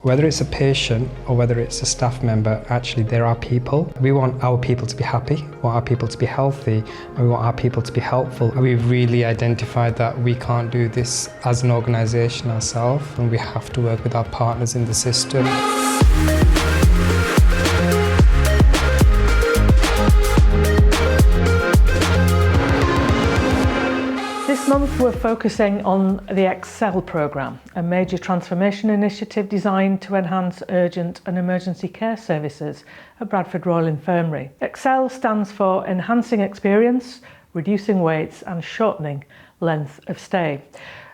Whether it's a patient or whether it's a staff member, actually there are people. We want our people to be happy, we want our people to be healthy, and we want our people to be helpful. And we've really identified that we can't do this as an organisation ourselves, and we have to work with our partners in the system. This month we're focusing on the Excel programme, a major transformation initiative designed to enhance urgent and emergency care services at Bradford Royal Infirmary. Excel stands for Enhancing Experience, Reducing Waits and Shortening Length of Stay.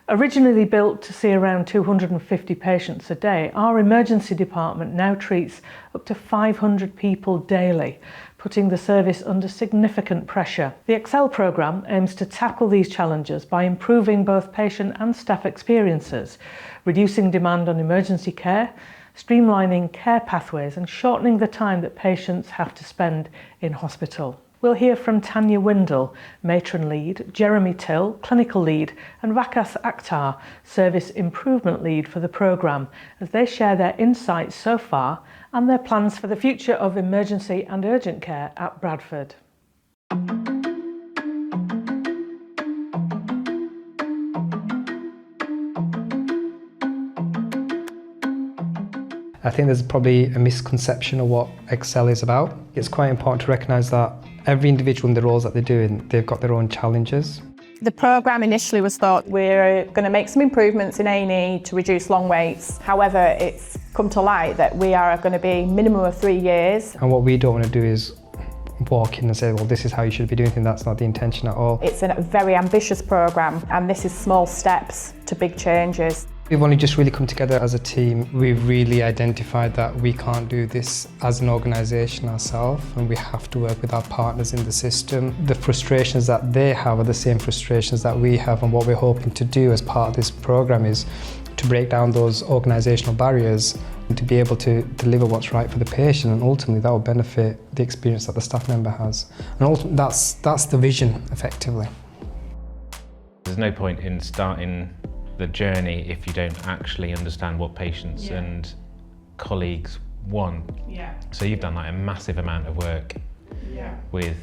Originally built to see around 250 patients a day, our emergency department now treats up to 500 people daily, putting the service under significant pressure. The Excel programme aims to tackle these challenges by improving both patient and staff experiences, reducing demand on emergency care, streamlining care pathways and shortening the time that patients have to spend in hospital. We'll hear from Tania Windle, Matron Lead, Jeremy Till, Clinical Lead, and Vaqass Akhtar, Service Improvement Lead for the programme, as they share their insights so far and their plans for the future of emergency and urgent care at Bradford. I think there's probably a misconception of what Excel is about. It's quite important to recognise that every individual in the roles that they're doing, they've got their own challenges. The programme initially was thought we're going to make some improvements in A&E to reduce long waits. However, it's come to light that we are going to be minimum of 3 years. And what we don't want to do is walk in and say, well, this is how you should be doing things. That's not the intention at all. It's a very ambitious programme, and this is small steps to big changes. We've only just really come together as a team. We've really identified that we can't do this as an organisation ourselves, and we have to work with our partners in the system. The frustrations that they have are the same frustrations that we have, and what we're hoping to do as part of this programme is to break down those organisational barriers and to be able to deliver what's right for the patient, and ultimately that will benefit the experience that the staff member has. And ultimately that's the vision, effectively. There's no point in starting the journey if you don't actually understand what patients and colleagues want. So you've done like a massive amount of work with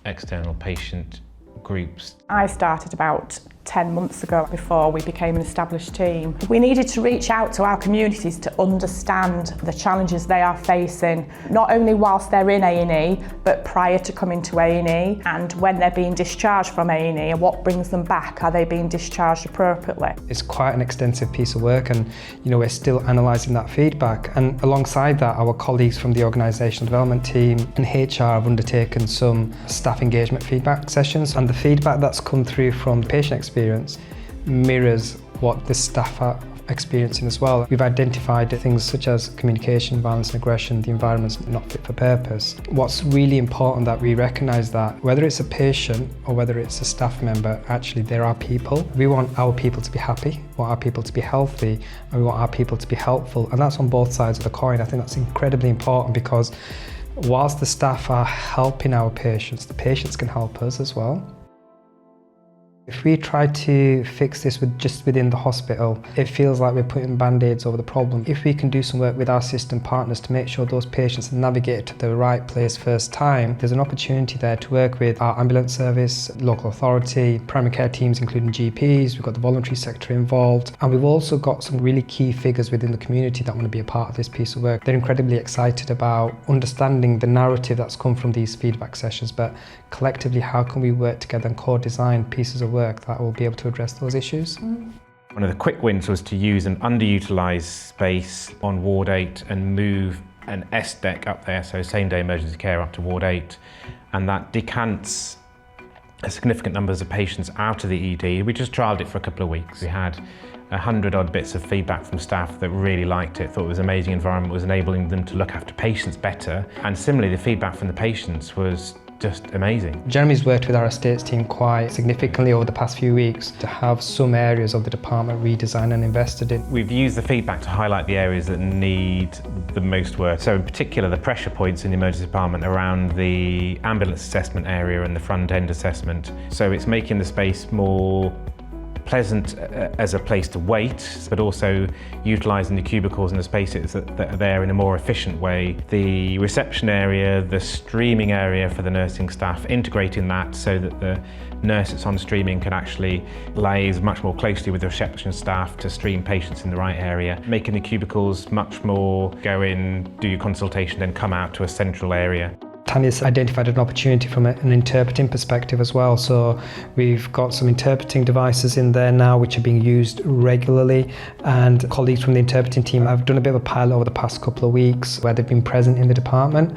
external patient groups. I started about 10 months ago before we became an established team. We needed to reach out to our communities to understand the challenges they are facing, not only whilst they're in A&E, but prior to coming to A&E, and when they're being discharged from A&E and what brings them back. Are they being discharged appropriately? It's quite an extensive piece of work, and we're still analysing that feedback. And alongside that, our colleagues from the organisational development team and HR have undertaken some staff engagement feedback sessions, and the feedback that's come through from the patient experience mirrors what the staff are experiencing as well. We've identified things such as communication, violence and aggression, the environment's not fit for purpose. What's really important that we recognise that whether it's a patient or whether it's a staff member, actually there are people. We want our people to be happy, we want our people to be healthy, and we want our people to be helpful, and that's on both sides of the coin. I think that's incredibly important, because whilst the staff are helping our patients, the patients can help us as well. If we try to fix this just within the hospital, it feels like we're putting band-aids over the problem. If we can do some work with our system partners to make sure those patients navigate to the right place first time, there's an opportunity there to work with our ambulance service, local authority, primary care teams including GPs, we've got the voluntary sector involved, and we've also got some really key figures within the community that want to be a part of this piece of work. They're incredibly excited about understanding the narrative that's come from these feedback sessions, but collectively how can we work together and co-design pieces of work that will be able to address those issues. One of the quick wins was to use an underutilised space on Ward 8 and move an S deck up there, so same day emergency care up to Ward 8, and that decants a significant numbers of patients out of the ED. We just trialled it for a couple of weeks. We had 100 odd bits of feedback from staff that really liked it, thought it was an amazing environment, was enabling them to look after patients better, and similarly the feedback from the patients was just amazing. Jeremy's worked with our estates team quite significantly over the past few weeks to have some areas of the department redesigned and invested in. We've used the feedback to highlight the areas that need the most work. So in particular, the pressure points in the emergency department around the ambulance assessment area and the front end assessment. So it's making the space more pleasant as a place to wait, but also utilising the cubicles and the spaces that are there in a more efficient way. The reception area, the streaming area for the nursing staff, integrating that so that the nurse that's on streaming can actually liaise much more closely with the reception staff to stream patients in the right area, making the cubicles much more go in, do your consultation, then come out to a central area. Tania's identified an opportunity from an interpreting perspective as well. So we've got some interpreting devices in there now which are being used regularly, and colleagues from the interpreting team have done a bit of a pilot over the past couple of weeks where they've been present in the department,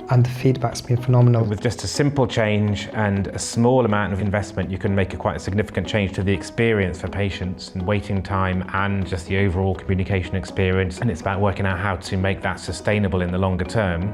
and the feedback's been phenomenal. With just a simple change and a small amount of investment, you can make quite a significant change to the experience for patients and waiting time and just the overall communication experience. And it's about working out how to make that sustainable in the longer term.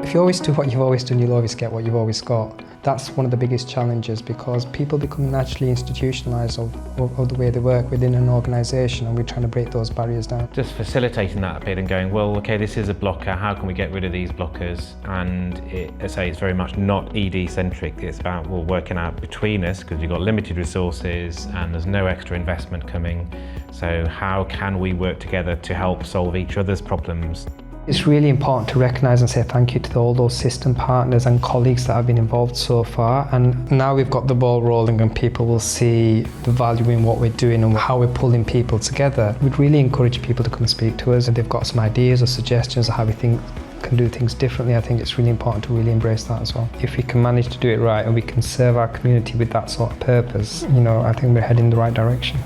If you always do what you've always done, you'll always get what you've always got. That's one of the biggest challenges, because people become naturally institutionalised of the way they work within an organisation, and we're trying to break those barriers down. Just facilitating that a bit and going, well, okay, this is a blocker, how can we get rid of these blockers? And it's very much not ED-centric. It's about, well, working out between us, because you've got limited resources and there's no extra investment coming. So how can we work together to help solve each other's problems? It's really important to recognise and say thank you to all those system partners and colleagues that have been involved so far. And now we've got the ball rolling and people will see the value in what we're doing and how we're pulling people together. We'd really encourage people to come and speak to us if they've got some ideas or suggestions of how we think can do things differently. I think it's really important to really embrace that as well. If we can manage to do it right and we can serve our community with that sort of purpose, I think we're heading in the right direction.